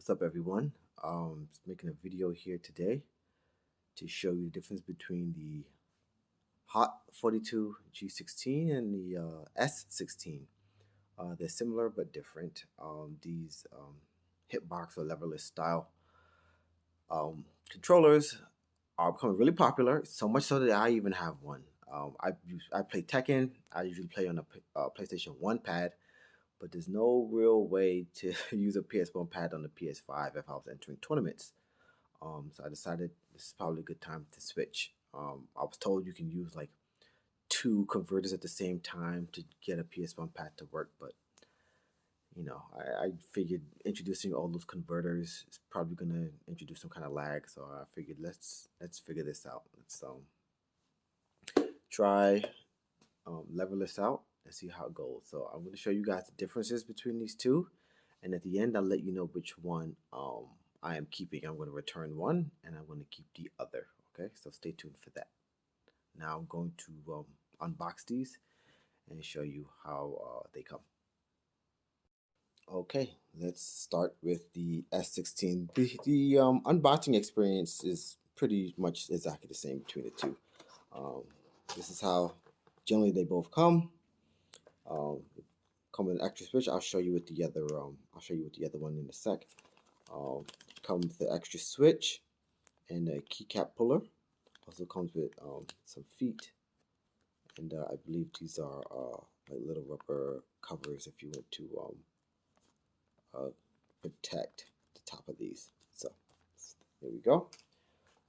What's up, everyone? Just making a video here today to show you the difference between the Haute42 G16 and the S16. They're similar but different. These hitbox or leverless style controllers are becoming really popular, so much so that I even have one. I play Tekken. I usually play on a PlayStation 1 pad, but there's no real way to use a PS1 pad on the PS5 if I was entering tournaments. So I decided this is probably a good time to switch. I was told you can use like 2 converters at the same time to get a PS1 pad to work, but I figured introducing all those converters is probably gonna introduce some kind of lag. So I figured let's figure this out. Let's try leverless out and see how it goes. So I'm going to show you guys the differences between these two, and at the end I'll let you know which one I am keeping. I'm going to return one and I'm going to keep the other. Okay, so stay tuned for that. Now I'm going to unbox these and show you how they come. Okay, let's start with the S16. The unboxing experience is pretty much exactly the same between the two. This is how generally they both come. Come with an extra switch. I'll show you with the other. I'll show you with the other one in a sec. Come with the extra switch and a keycap puller. Also comes with some feet, and I believe these are like little rubber covers if you want to protect the top of these. So there we go.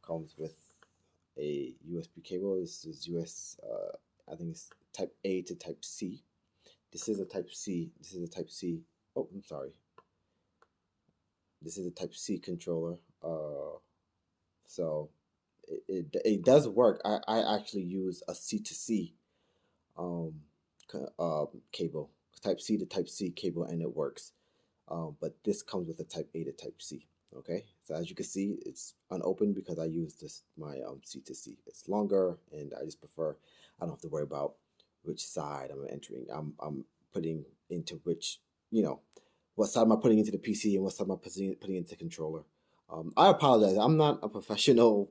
Comes with a USB cable. This is I think it's type A to type C. This is a type C. This is a type C. Oh, I'm sorry. This is a type C controller. So it does work. I actually use a C to C cable, type C to type C cable, and it works. But this comes with a type A to type C. Okay, so as you can see, it's unopened because I use my C to C. It's longer, and I just prefer. I don't have to worry about which side I'm entering. I'm putting into which, what side am I putting into the PC and what side am I putting into the controller. I apologize. I'm not a professional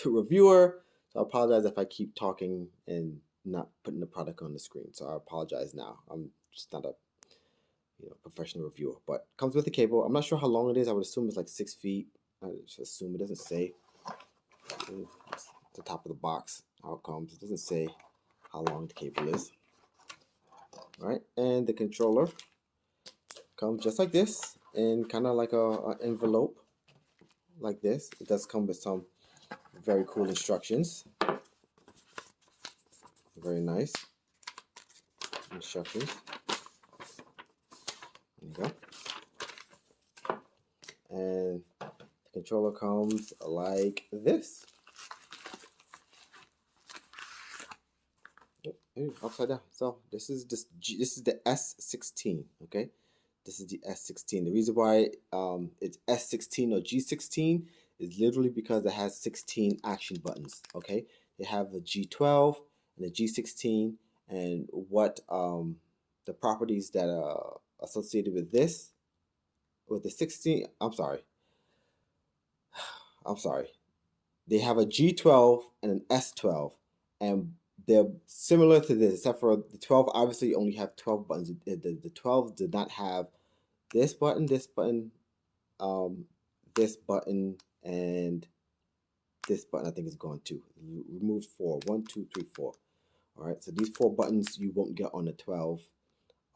reviewer, so I apologize if I keep talking and not putting the product on the screen. So I apologize now. I'm just not a professional reviewer, but comes with a cable. I'm not sure how long it is. I would assume it's like 6 feet. I just assume. It doesn't say. It's the top of the box how it comes. It doesn't say how long the cable is. All right, and the controller comes just like this, and kind of like a envelope like this. It does come with some very cool instructions. Very nice instructions. There you go. And the controller comes like this. Ooh, upside down. So this is the S16. Okay, this is the S16. The reason why it's S16 or G16 is literally because it has 16 action buttons. Okay, they have the G12 and the G16, and what the properties that are associated with this, with the 16. I'm sorry. They have a G12 and an S12, and they're similar to this, except for the 12 obviously only have 12 buttons. The 12 did not have this button, this button, this button, and this button. I think is gone too. Removed 4. 1, 2, 3, 4. All right, so these 4 buttons you won't get on the 12.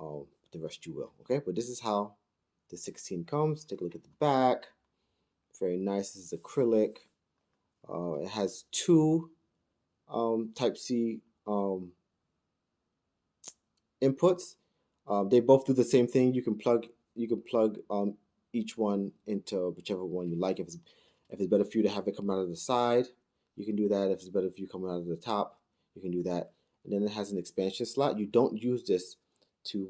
The rest you will. Okay, but this is how the 16 comes. Take a look at the back. Very nice. This is acrylic. It has 2 type C inputs. They both do the same thing. You can plug each one into whichever one you like. If it's better for you to have it come out of the side, you can do that. If it's better for you coming out of the top, you can do that. And then it has an expansion slot. You don't use this to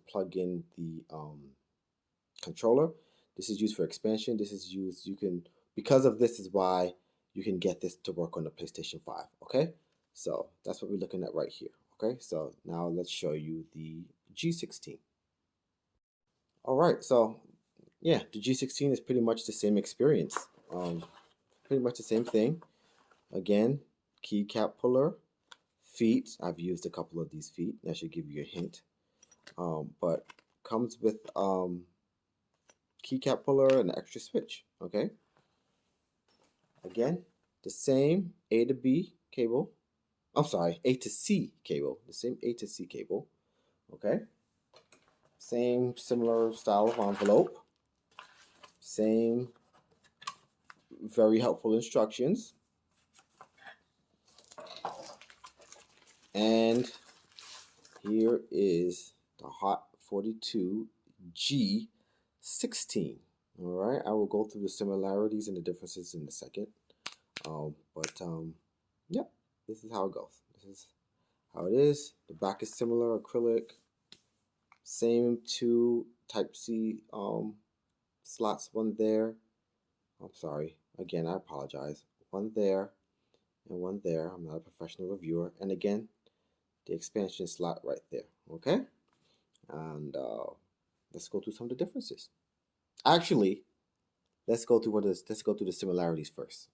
plug in the controller. This is used for expansion. This is used, because of this is why you can get this to work on the PlayStation 5. Okay, so that's what we're looking at right here. Okay, so now let's show you the G16. All right, so yeah, the G16 is pretty much the same experience. Pretty much the same thing. Again, keycap puller, feet. I've used a couple of these feet. That should give you a hint. But comes with keycap puller and an extra switch. Okay. Again, the same A to B cable. I'm sorry, A to C cable. The same A to C cable. Okay. Same similar style of envelope. Same very helpful instructions. And here is the Haute42 G16. All right, I will go through the similarities and the differences in a second. Yeah, this is how it goes. This is how it is. The back is similar, acrylic. Same two Type-C slots, one there. I'm sorry. Again, I apologize. One there and one there. I'm not a professional reviewer. And again, the expansion slot right there. Okay? And let's go through some of the differences. Actually, let's go through the similarities first.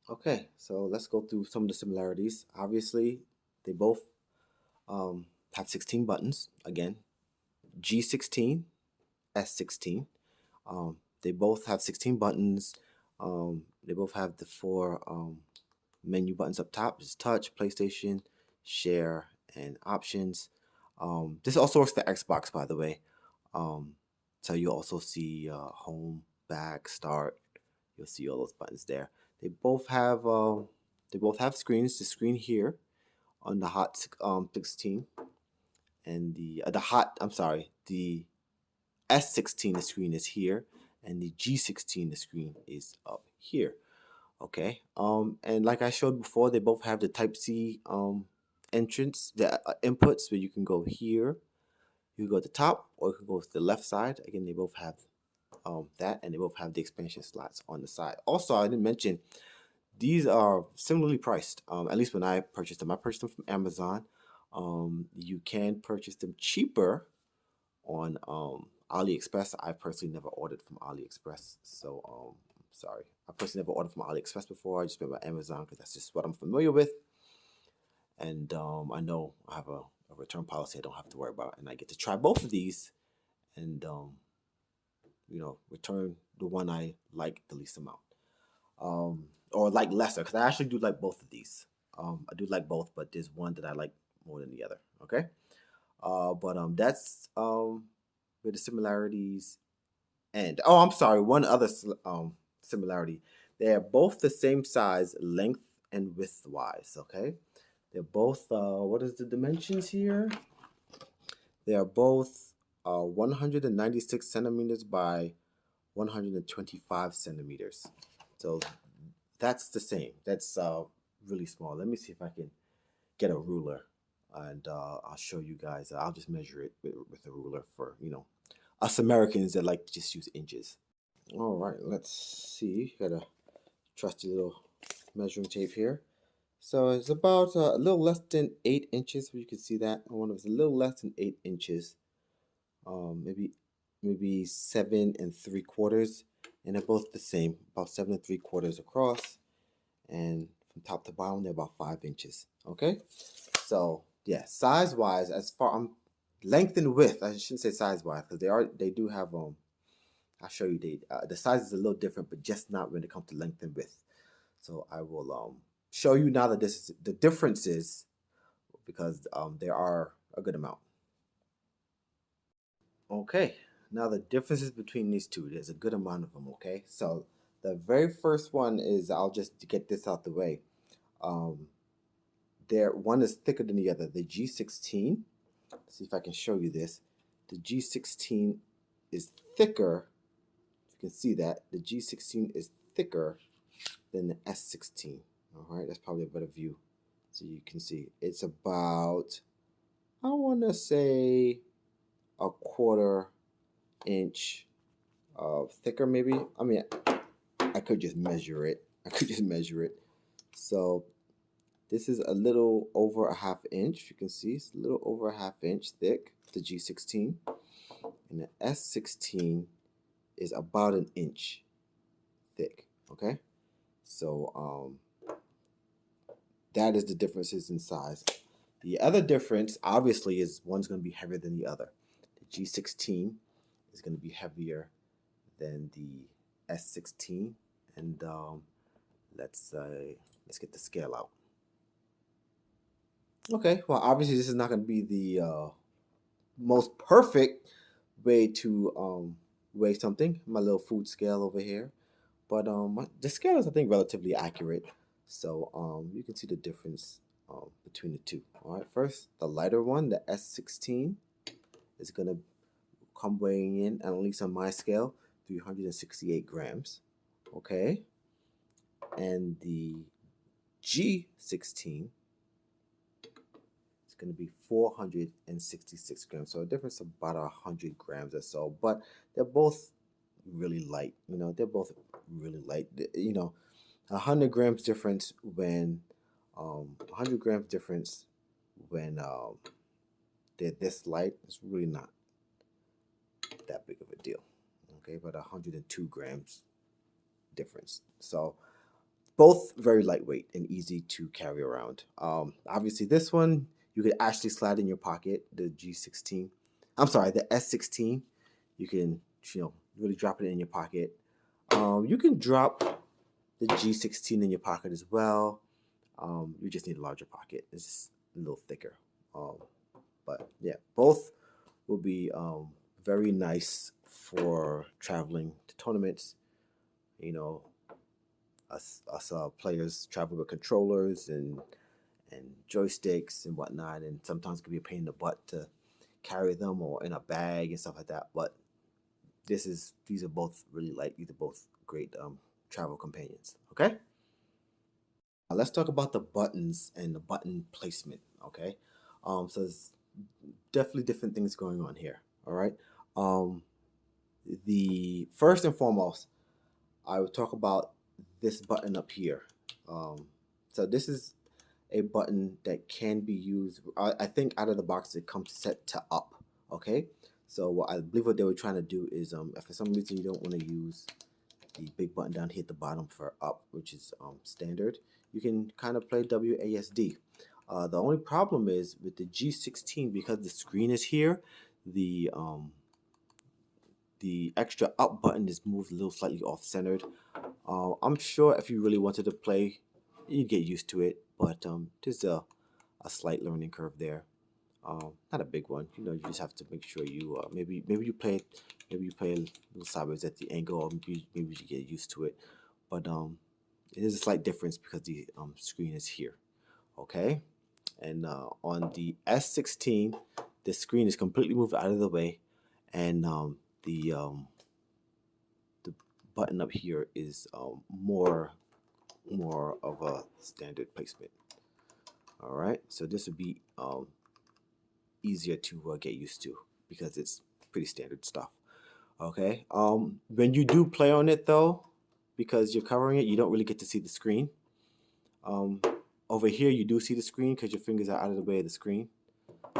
Okay, so let's go through some of the similarities. Obviously, they both have 16 buttons. Again, G16, S16. They both have 16 buttons. They both have the four menu buttons up top. It's touch, PlayStation, share, and options. This also works for Xbox, by the way. So you also see home, back, start. You'll see all those buttons there. They both have screens. The screen here on the Hot 16 and the S16 the screen is here, and the G16 the screen is up here. Okay. And like I showed before, they both have the Type-C entrance, the inputs where you can go here, you can go to the top, or you can go to the left side. Again, they both have that, and they both have the expansion slots on the side. Also, I didn't mention these are similarly priced. At least when I purchased them, I purchased them from Amazon. You can purchase them cheaper on AliExpress. I personally never ordered from AliExpress, so sorry. I personally never ordered from AliExpress before. I just went by Amazon because that's just what I'm familiar with. And I know I have a return policy I don't have to worry about, and I get to try both of these and return the one I like the least amount, or like lesser, because I actually do like both of these. I do like both, but there's one that I like more than the other. Okay, but that's where the similarities end. Oh, I'm sorry. One other similarity. They are both the same size, length and width wise. Okay, they're both. What is the dimensions here? They are both 196 centimeters by 125 centimeters. So that's the same. That's really small. Let me see if I can get a ruler, and I'll show you guys. I'll just measure it with a ruler for us Americans that like to just use inches. All right, let's see. Got a trusty little measuring tape here. So it's about a little less than 8 inches. You can see that one of it's a little less than 8 inches. Maybe 7 3/4, and they're both the same, about 7 3/4 across, and from top to bottom they're about 5 inches. Okay, so yeah, size wise, as far length and width, I shouldn't say size wise because they do have I'll show you the size is a little different, but just not when it comes to length and width. So I will show you now that this is the differences, because there are a good amount. Okay, now the differences between these two, there's a good amount of them. Okay, so the very first one is, I'll just get this out the way. One is thicker than the other. The G16. Let's see if I can show you this. The G16 is thicker. You can see that the G16 is thicker than the S16. All right, that's probably a better view, so you can see it's about, I want to say, a 1/4 inch thicker, maybe. I mean, I could just measure it. So this is a little over a 1/2 inch. You can see it's a little over a 1/2 inch thick, the G16. and the S16 is about an inch thick. Okay, so that is the differences in size. The other difference, obviously, is one's going to be heavier than the other. The G16 is going to be heavier than the S16, and let's get the scale out. Okay, well, obviously, this is not going to be the most perfect way to weigh something. My little food scale over here, but the scale is, I think, relatively accurate. So you can see the difference between the two. All right, first the lighter one, the S16, is gonna come weighing in, at least on my scale, 368 grams. Okay, and the G16 is going to be 466 grams. So a difference of about 100 grams or so. But they're both really light. You know, they're both really light. You know, 100 grams difference when 100 grams difference when they're this light is really not that big of a deal. Okay, but 102 grams difference. So both very lightweight and easy to carry around. Obviously, this one you could actually slide in your pocket. The G16, I'm sorry, the S16, you can really drop it in your pocket. You can drop the G16 in your pocket as well. You just need a larger pocket. It's just a little thicker. But yeah, both will be very nice for traveling to tournaments. You know, us players travel with controllers and joysticks and whatnot, and sometimes it can be a pain in the butt to carry them or in a bag and stuff like that. But these are both really light. These are both great travel companions. Okay. Now let's talk about the buttons and the button placement. Okay. So there's definitely different things going on here. All right. The first and foremost, I would talk about this button up here. So this is a button that can be used. I think out of the box it comes set to up. Okay, so I believe what they were trying to do is, if for some reason you don't want to use the big button down here at the bottom for up, which is standard, you can kind of play WASD. The only problem is with the G16, because the screen is here, the extra up button is moved a little slightly off centered. I'm sure if you really wanted to play, you'd get used to it, but there's a slight learning curve there. Not a big one. You know, you just have to make sure you maybe you play a little sideways at the angle, or maybe you get used to it. But it is a slight difference because the screen is here. Okay, and on the S16, the screen is completely moved out of the way, and the button up here is more of a standard placement. All right, so this would be easier to get used to because it's pretty standard stuff. Okay, when you do play on it though, because you're covering it, you don't really get to see the screen. Over here you do see the screen because your fingers are out of the way of the screen.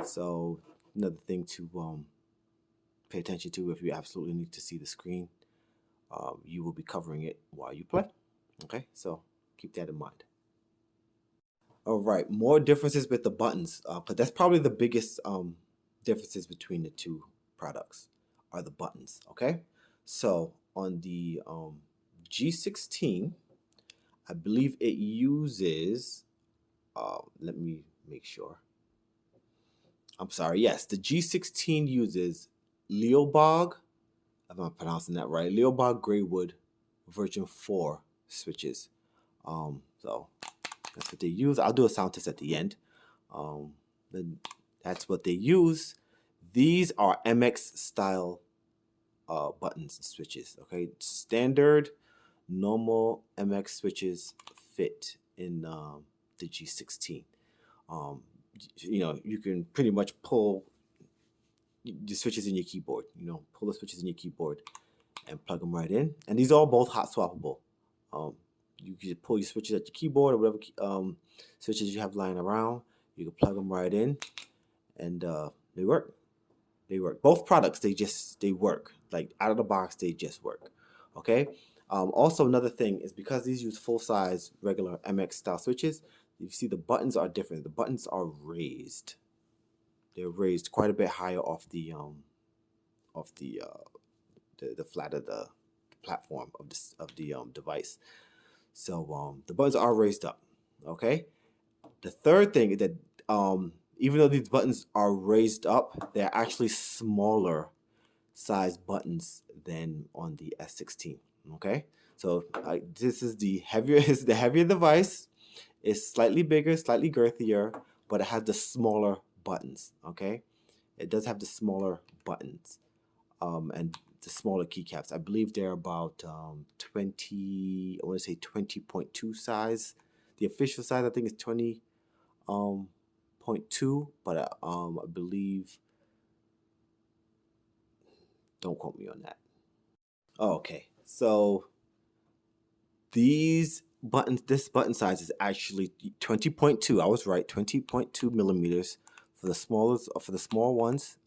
So another thing to pay attention to, if you absolutely need to see the screen, you will be covering it while you play. Okay, so keep that in mind. All right, more differences with the buttons, because that's probably the biggest differences between the two products are the buttons. Okay, so on the G16, I believe it uses. Let me make sure. I'm sorry. Yes, the G16 uses Leobog. If I'm pronouncing that right, Leobog Greywood version 4 switches. So that's what they use. I'll do a sound test at the end. Then that's what they use. These are MX style buttons and switches. Okay, standard, normal MX switches fit in the G16. You know, you can pretty much pull the switches in your keyboard. You know, pull the switches in your keyboard and plug them right in. And these are both hot swappable. You can pull your switches at your keyboard or whatever switches you have lying around. You can plug them right in, and they work. They work. Both products, they work. Like out of the box, they just work. Okay. Also, another thing is because these use full size regular MX style switches, you see the buttons are different. The buttons are raised. They're raised quite a bit higher off the flat of the platform of the device. So the buttons are raised up. Okay. The third thing is that even though these buttons are raised up, they're actually smaller size buttons than on the S16. Okay, so this is the heavier is the heavier device. It's slightly bigger, slightly girthier, but it has the smaller buttons. Okay, it does have the smaller buttons and the smaller keycaps. I believe they're about 20. I want to say 20.2 size. The official size I think is 20. 0.2, but I believe, don't quote me on that. Oh, okay, so these buttons, this button size is actually 20.2. I was right, 20.2 millimeters for the smallest, for the small ones,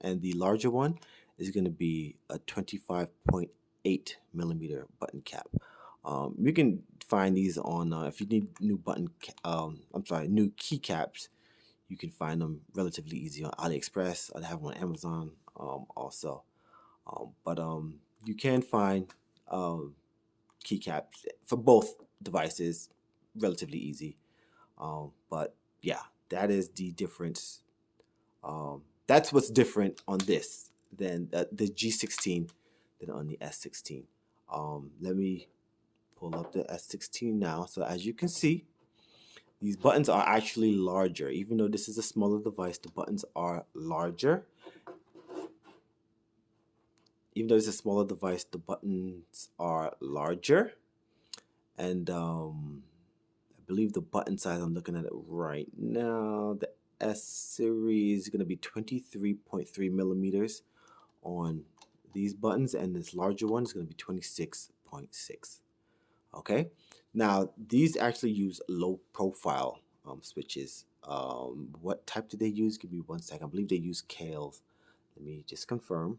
and the larger one is going to be a 25.8 millimeter button cap. You can find these on if you need new new keycaps. You can find them relatively easy on AliExpress. I have them on Amazon also. But you can find keycaps for both devices relatively easy. But yeah, that is the difference. That's what's different on this than the G16 than on the S16. Let me pull up the S16 now. So as you can see, these buttons are actually larger. Even though this is a smaller device, the buttons are larger. Even though it's a smaller device, the buttons are larger. And I believe the button size, I'm looking at it right now, the S series is going to be 23.3 millimeters on these buttons, and this larger one is going to be 26.6. Okay, now these actually use low profile switches. What type do they use? Give me 1 second. I believe they use Kales. Let me just confirm.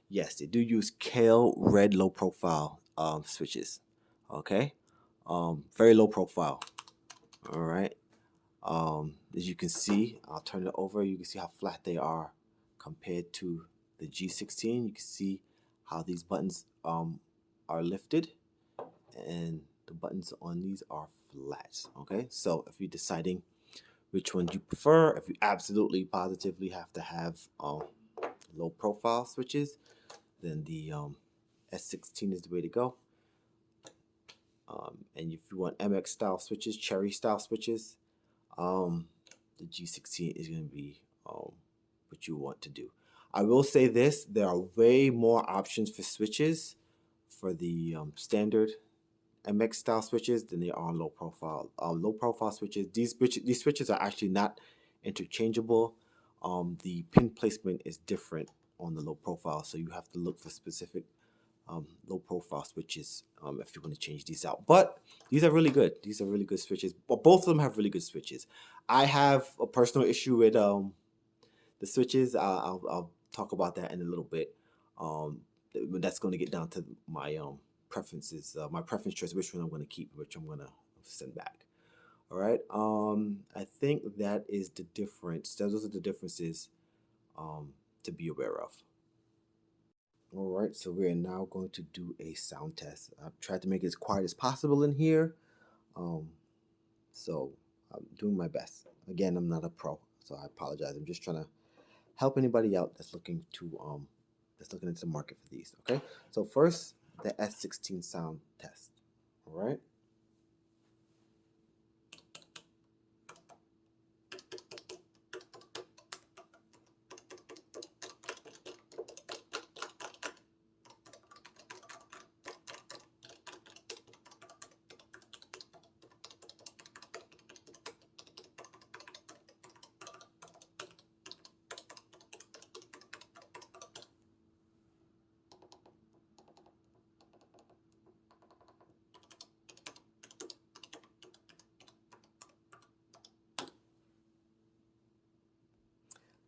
Yes, they do use Kale red low profile switches. Okay, very low profile. All right. As you can see, I'll turn it over. You can see how flat they are compared to the G16. You can see how these buttons are lifted, and the buttons on these are flat. Okay, so if you're deciding which one you prefer, if you absolutely positively have to have low profile switches, then the S16 is the way to go. And if you want MX style switches, cherry style switches, the G16 is going to be what you want to do. I will say this, there are way more options for switches for the standard MX style switches than they are on low profile. Low profile switches, these switches are actually not interchangeable. The pin placement is different on the low profile, so you have to look for specific low profile switches if you want to change these out. But these are really good. These are really good switches. But both of them have really good switches. I have a personal issue with the switches. I'll talk about that in a little bit. That's going to get down to my preferences, my preference choice, which one I'm going to keep, which I'm going to send back. All right. I think that is the difference. Those are the differences to be aware of. All right, so we're now going to do a sound test. I've tried to make it as quiet as possible in here. So I'm doing my best. Again, I'm not a pro, so I apologize. I'm just trying to help anybody out that's looking into the market for these. Okay, so first, the S16 sound test. All right.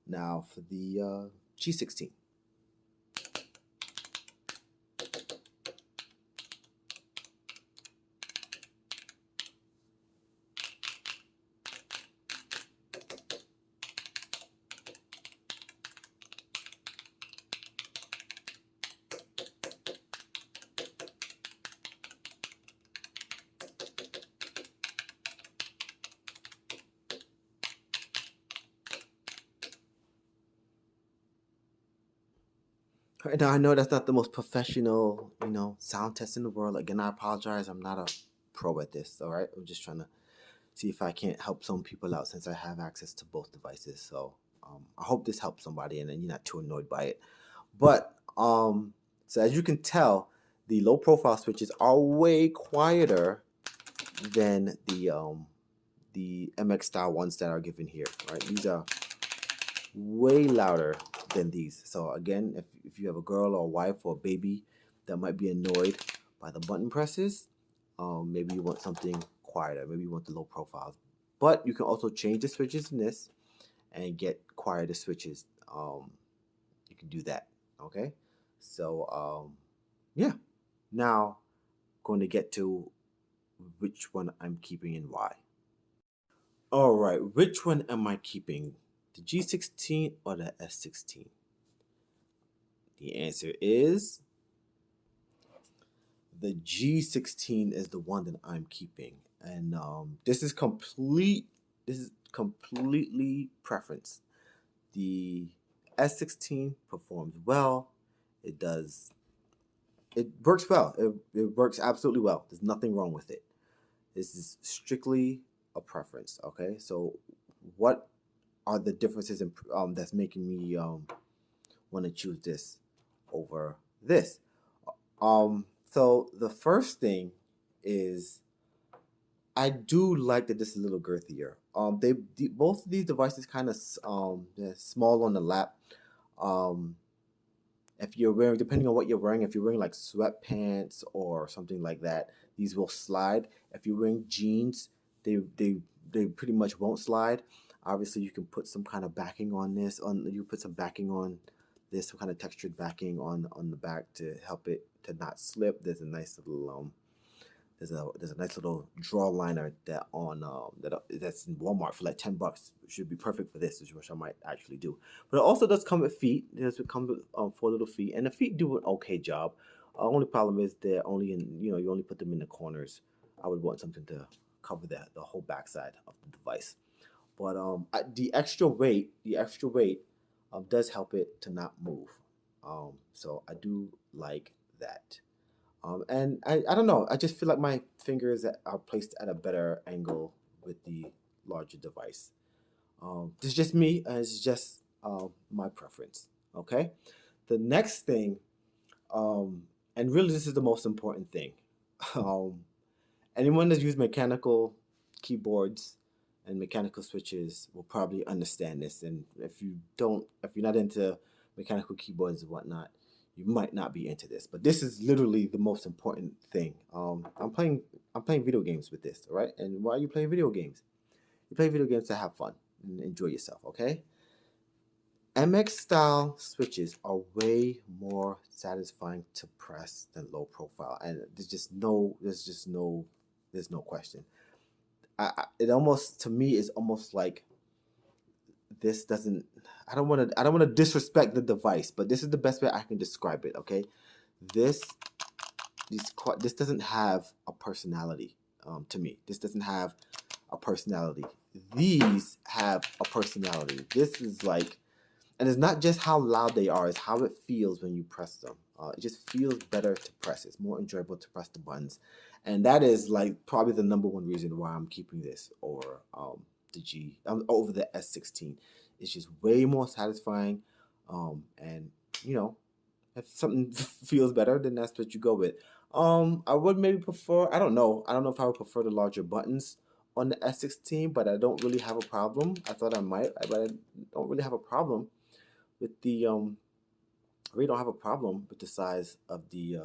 Now for the G16. Right now, I know that's not the most professional, sound test in the world. Again, I apologize. I'm not a pro at this. All right, I'm just trying to see if I can't help some people out since I have access to both devices. So I hope this helps somebody, and then you're not too annoyed by it. But so as you can tell, the low profile switches are way quieter than the MX style ones that are given here. Right, these are way louder than these. So again, if you have a girl or a wife or a baby that might be annoyed by the button presses, maybe you want something quieter. Maybe you want the low profiles. But you can also change the switches in this and get quieter switches. You can do that. Okay. So yeah. Now going to get to which one I'm keeping and why. All right, which one am I keeping? The G16 or the S16? The answer is the G16 is the one that I'm keeping, and this is completely preference. The S16 performs well. It does. It works well. It works absolutely well. There's nothing wrong with it. This is strictly a preference. Okay, so what are the differences in, that's making me want to choose this over this? So the first thing is I do like that this is a little girthier. Both of these devices kind of they're small on the lap. Um, if you're wearing, depending on what you're wearing, if you're wearing like sweatpants or something like that, these will slide. If you're wearing jeans, they pretty much won't slide. Obviously, you can put some kind of backing on this. You put some backing on this, some kind of textured backing on the back to help it to not slip. There's a nice little there's a nice little draw liner that's in Walmart for like $10. It should be perfect for this, which I might actually do. But it also does come with feet. It does come with 4 little feet, and the feet do an okay job. Only problem is they're only in you only put them in the corners. I would want something to cover the whole backside of the device. But the extra weight does help it to not move. So I do like that. And I don't know. I just feel like my fingers are placed at a better angle with the larger device. This is just me. It's just my preference. Okay. The next thing, and really this is the most important thing. Um, Anyone that's used mechanical keyboards and mechanical switches will probably understand this. And if you're not into mechanical keyboards and whatnot, you might not be into this. But this is literally the most important thing. I'm playing video games with this, all right? And why are you playing video games? You play video games to have fun and enjoy yourself, okay? MX style switches are way more satisfying to press than low profile, and there's no question. It almost, to me, is almost like this doesn't. I don't want to disrespect the device, but this is the best way I can describe it. Okay, this this doesn't have a personality. To me, this doesn't have a personality. These have a personality. This is like, and it's not just how loud they are, it's how it feels when you press them. It just feels better to press. It's more enjoyable to press the buttons. And that is like probably the number one reason why I'm keeping this over over the S16. It's just way more satisfying. And if something feels better, then that's what you go with. I would maybe prefer, I don't know if I would prefer the larger buttons on the S16, but I don't really have a problem. I thought I might, but I don't really have a problem with the I really don't have a problem with the size of the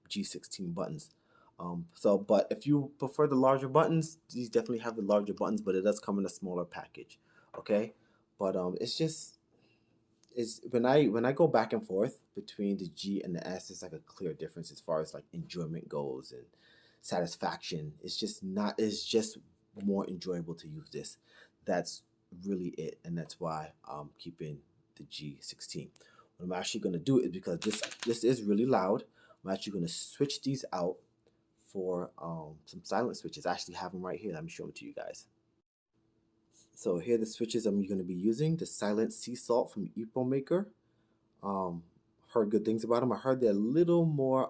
G16 buttons. But if you prefer the larger buttons, these definitely have the larger buttons, but it does come in a smaller package. Okay, but it's when I go back and forth between the G and the S, it's like a clear difference as far as like enjoyment goes and satisfaction. It's just not. It's just more enjoyable to use this. That's really it, and that's why I'm keeping the G16. What I'm actually going to do is, because this is really loud, I'm actually going to switch these out for some silent switches. I actually have them right here. Let me show them to you guys. So here are the switches I'm going to be using. The Silent Sea Salt from Epo Maker. Um, heard good things about them. I heard they're a little more,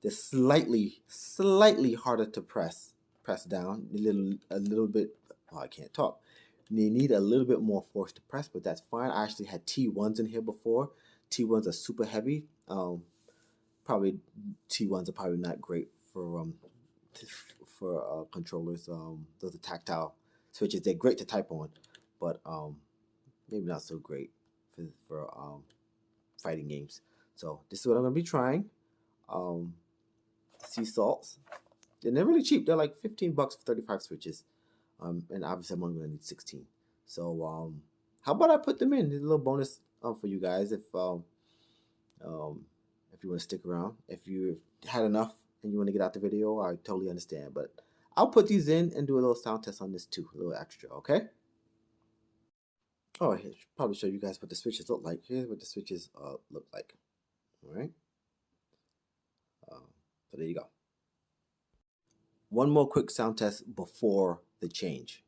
they're slightly harder to press down. A little bit, oh, I can't talk. They need a little bit more force to press, but that's fine. I actually had T1s in here before. T1s are super heavy. Probably T1s are probably not great for controllers. Those are tactile switches. They're great to type on, but maybe not so great for fighting games. So this is what I'm gonna be trying. Sea salts, and they're really cheap. They're like $15 for 35 switches. And obviously I'm only gonna need 16. So how about I put them in? There's a little bonus for you guys if you want to stick around. If you had enough and you want to get out the video, I totally understand. But I'll put these in and do a little sound test on this too, a little extra, okay? Oh, I should probably show you guys what the switches look like. Here's what the switches look like. All right. So there you go. One more quick sound test before the change.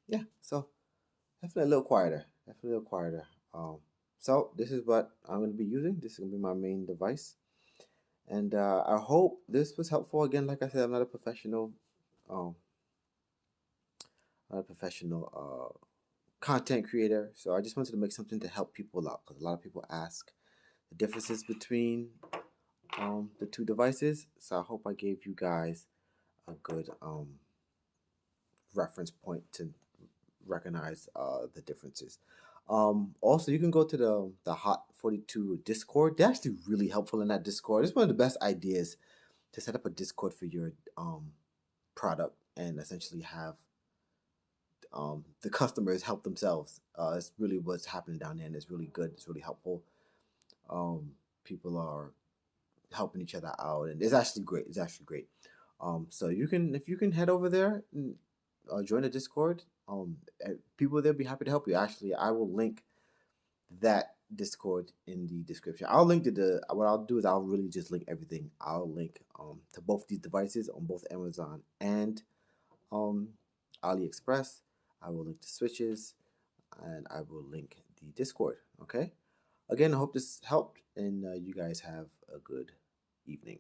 Yeah, so definitely a little quieter. Definitely a little quieter. So this is what I'm going to be using. This is going to be my main device. And I hope this was helpful. Again, like I said, I'm not a professional, um, content creator. So I just wanted to make something to help people out, because a lot of people ask the differences between the two devices. So I hope I gave you guys a good reference point to recognize the differences. Also, you can go to the Haute42 Discord. They're actually really helpful in that Discord. It's one of the best ideas to set up a Discord for your product and essentially have the customers help themselves. It's really what's happening down there, and it's really good. It's really helpful. People are helping each other out, and it's actually great. It's actually great. So you can, if you can head over there and join the Discord. People there be happy to help you. Actually, I will link that Discord in the description. I'll link to what I'll do is I'll really just link everything. I'll link to both these devices on both Amazon and AliExpress. I will link the switches, and I will link the Discord. Okay. Again, I hope this helped, and you guys have a good evening.